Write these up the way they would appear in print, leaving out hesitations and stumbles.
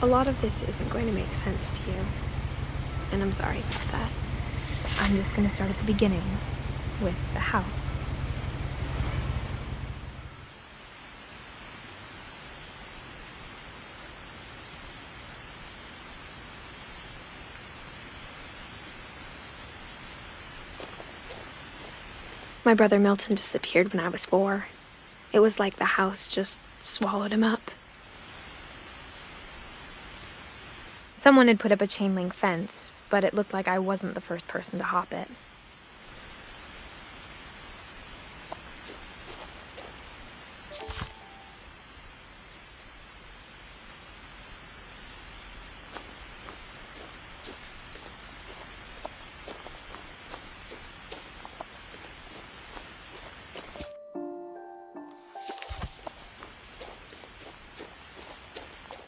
A lot of this isn't going to make sense to you, and I'm sorry about that. I'm just going to start at the beginning, with the house. My brother Milton disappeared when I was 4. It was like the house just swallowed him up. Someone had put up a chain-link fence, but it looked like I wasn't the first person to hop it.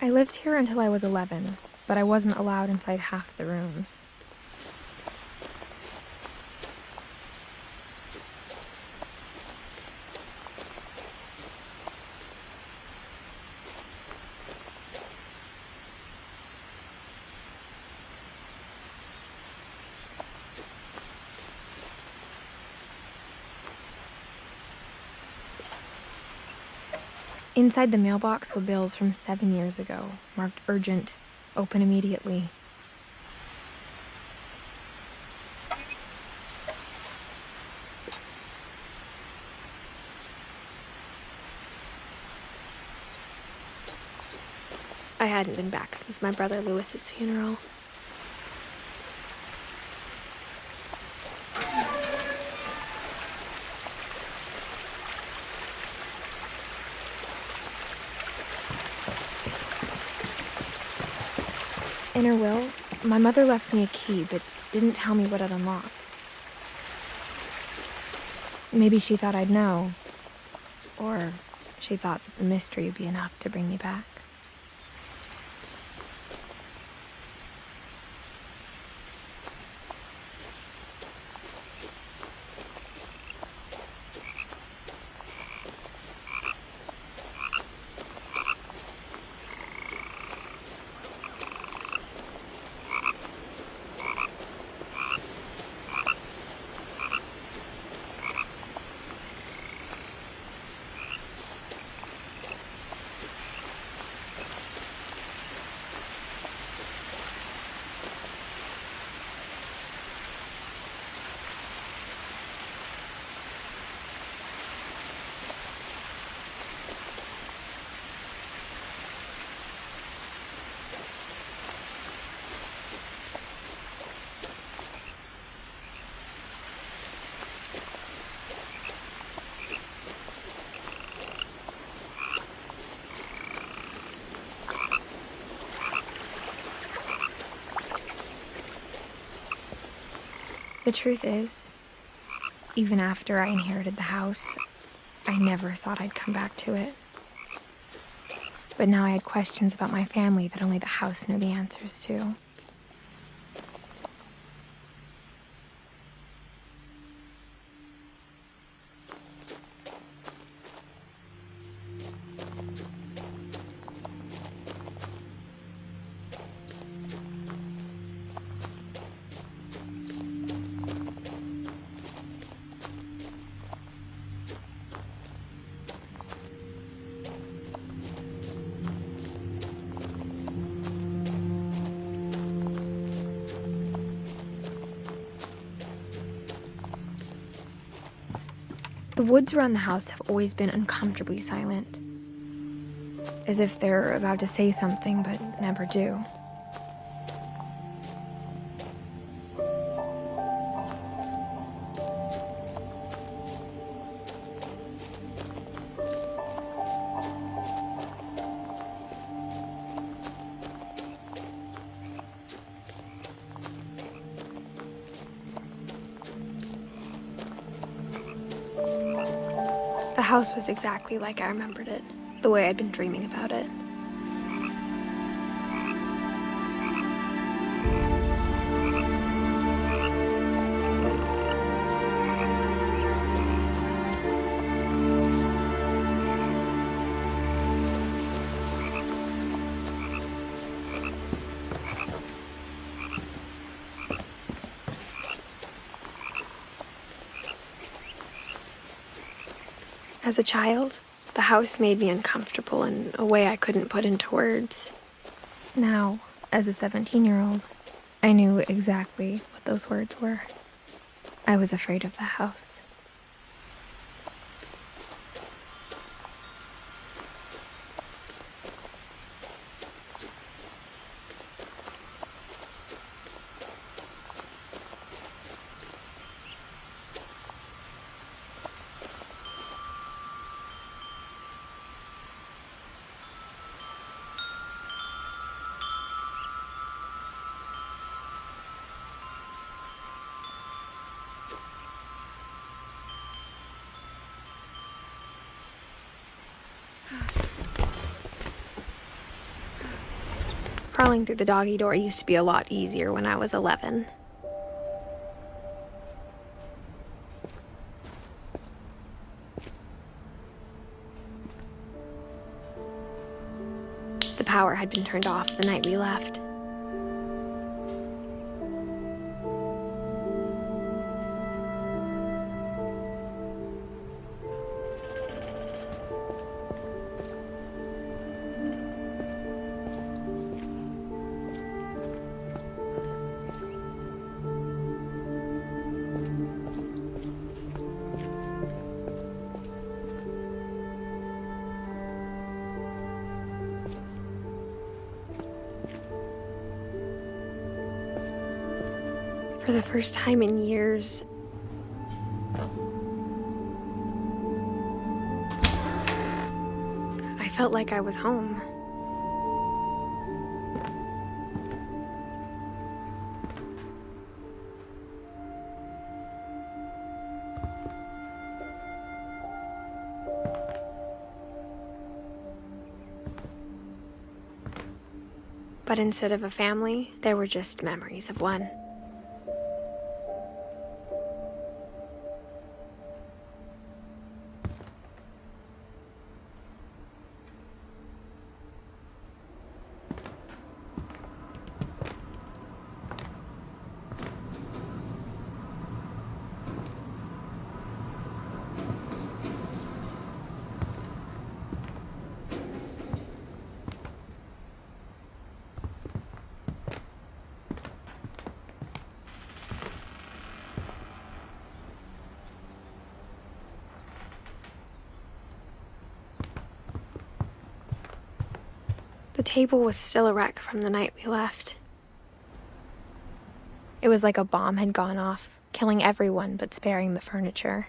I lived here until I was 11, but I wasn't allowed inside half the rooms. Inside the mailbox were bills from 7 years ago, marked urgent, open immediately. I hadn't been back since my brother Lewis's funeral. In her will, my mother left me a key, but didn't tell me what it unlocked. Maybe she thought I'd know, or she thought that the mystery would be enough to bring me back. The truth is, even after I inherited the house, I never thought I'd come back to it. But now I had questions about my family that only the house knew the answers to. The woods around the house have always been uncomfortably silent, as if they're about to say something but never do. The house was exactly like I remembered it, the way I'd been dreaming about it. As a child, the house made me uncomfortable in a way I couldn't put into words. Now, as a 17-year-old, I knew exactly what those words were. I was afraid of the house. Crawling through the doggy door used to be a lot easier when I was 11. The power had been turned off the night we left. For the first time in years, I felt like I was home. But instead of a family, there were just memories of one. The table was still a wreck from the night we left. It was like a bomb had gone off, killing everyone but sparing the furniture.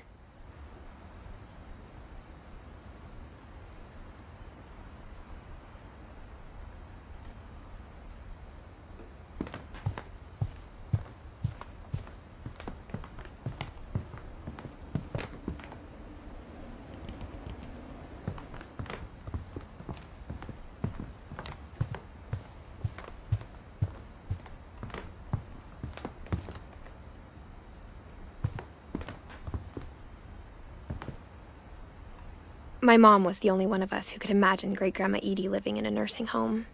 My mom was the only one of us who could imagine Great-Grandma Edie living in a nursing home.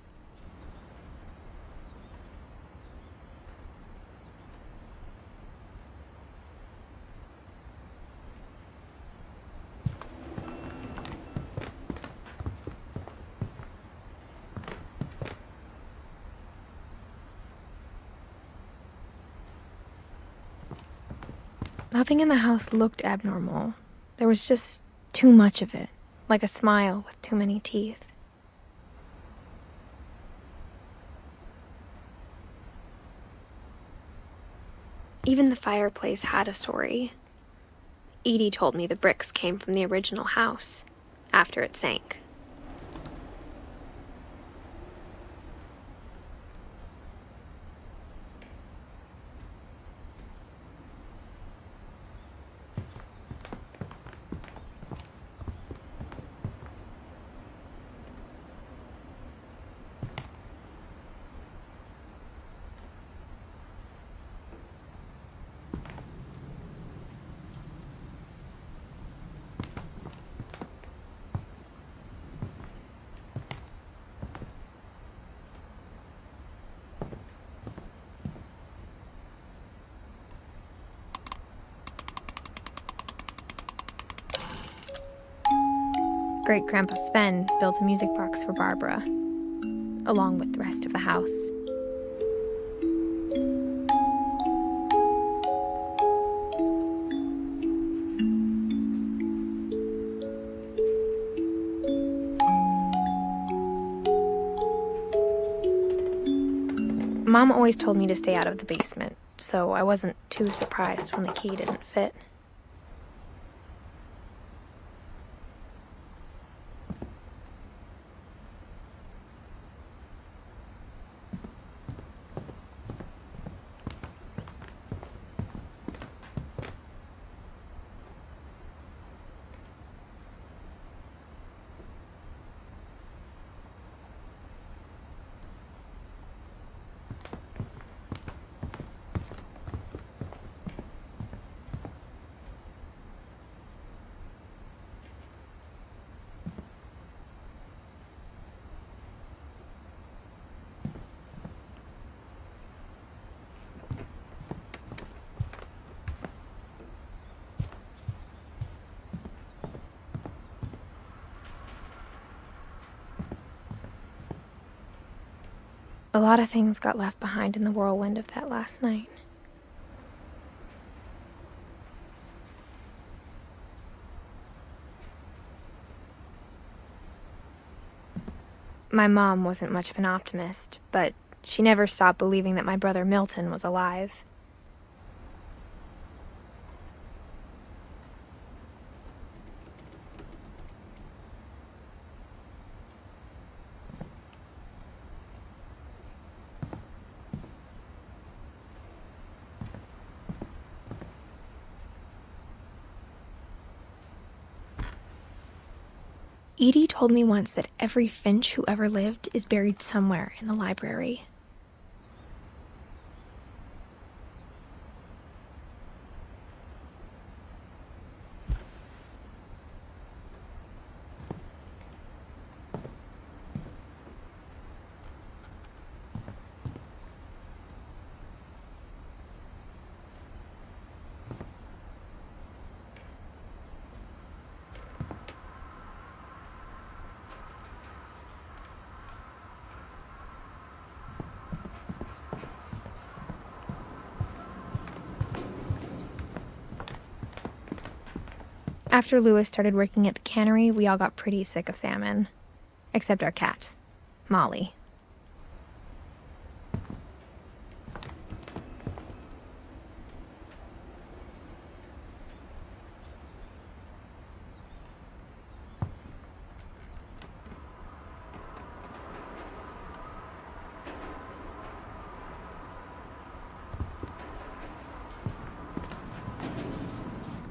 Nothing in the house looked abnormal. There was just too much of it, like a smile with too many teeth. Even the fireplace had a story. Edie told me the bricks came from the original house, after it sank. Great-Grandpa Sven built a music box for Barbara, along with the rest of the house. Mom always told me to stay out of the basement, so I wasn't too surprised when the key didn't fit. A lot of things got left behind in the whirlwind of that last night. My mom wasn't much of an optimist, but she never stopped believing that my brother Milton was alive. Edie told me once that every Finch who ever lived is buried somewhere in the library. After Lewis started working at the cannery, we all got pretty sick of salmon. Except our cat, Molly.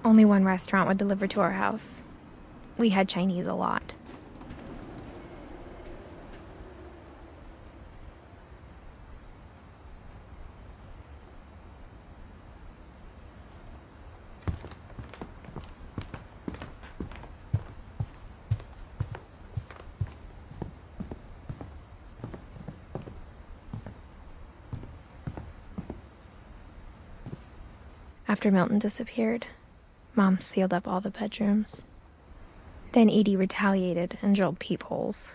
Only one restaurant would deliver to our house. We had Chinese a lot. After Milton disappeared, Mom sealed up all the bedrooms. Then Edie retaliated and drilled peepholes.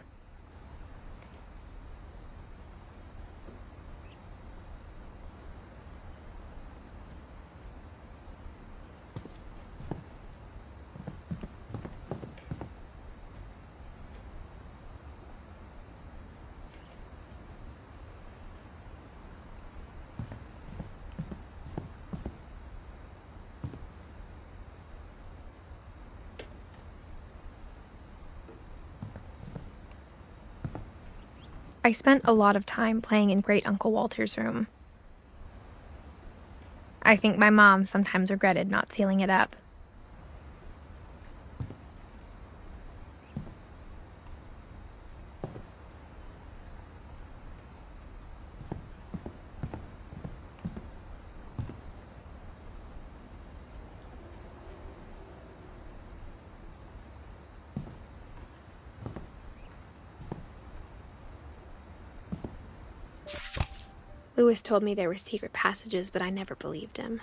I spent a lot of time playing in Great Uncle Walter's room. I think my mom sometimes regretted not sealing it up. Lewis told me there were secret passages, but I never believed him.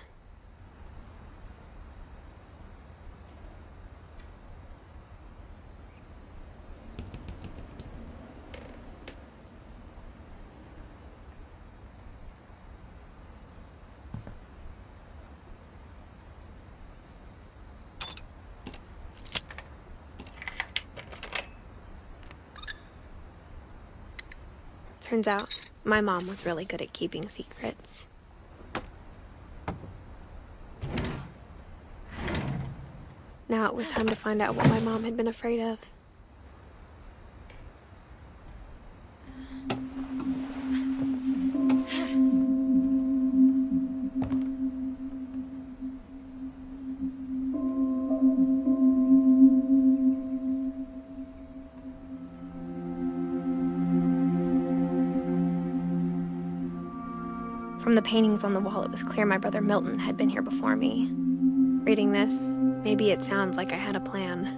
Turns out, my mom was really good at keeping secrets. Now it was time to find out what my mom had been afraid of. From the paintings on the wall, it was clear my brother Milton had been here before me. Reading this, maybe it sounds like I had a plan.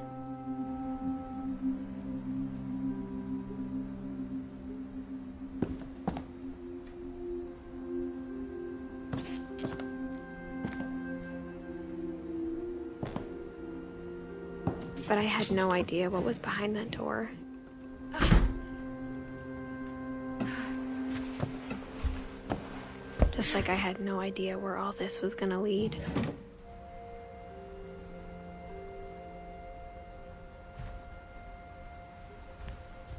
But I had no idea what was behind that door. Just like I had no idea where all this was gonna lead.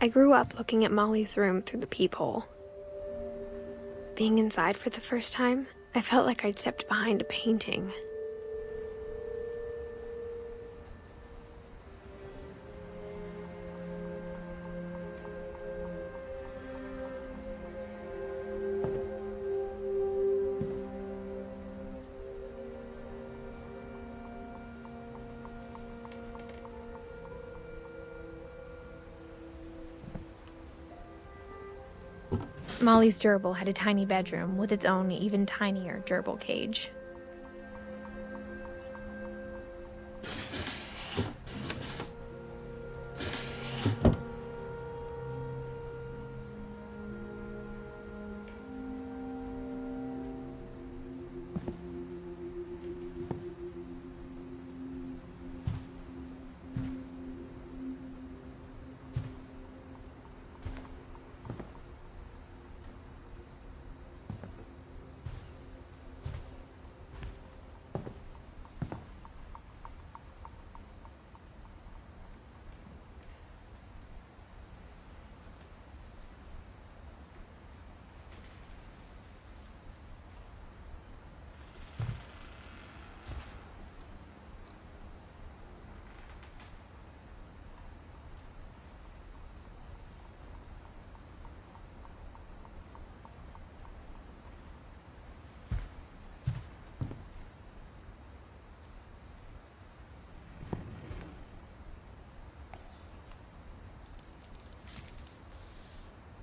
I grew up looking at Molly's room through the peephole. Being inside for the first time, I felt like I'd stepped behind a painting. Molly's gerbil had a tiny bedroom with its own even tinier gerbil cage.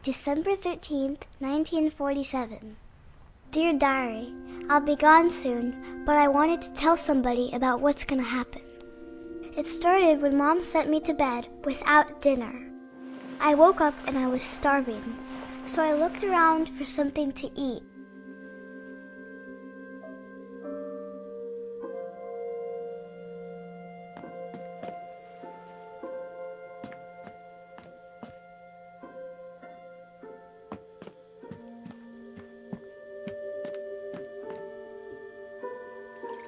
December 13th, 1947. Dear Diary, I'll be gone soon, but I wanted to tell somebody about what's gonna happen. It started when Mom sent me to bed without dinner. I woke up and I was starving, so I looked around for something to eat.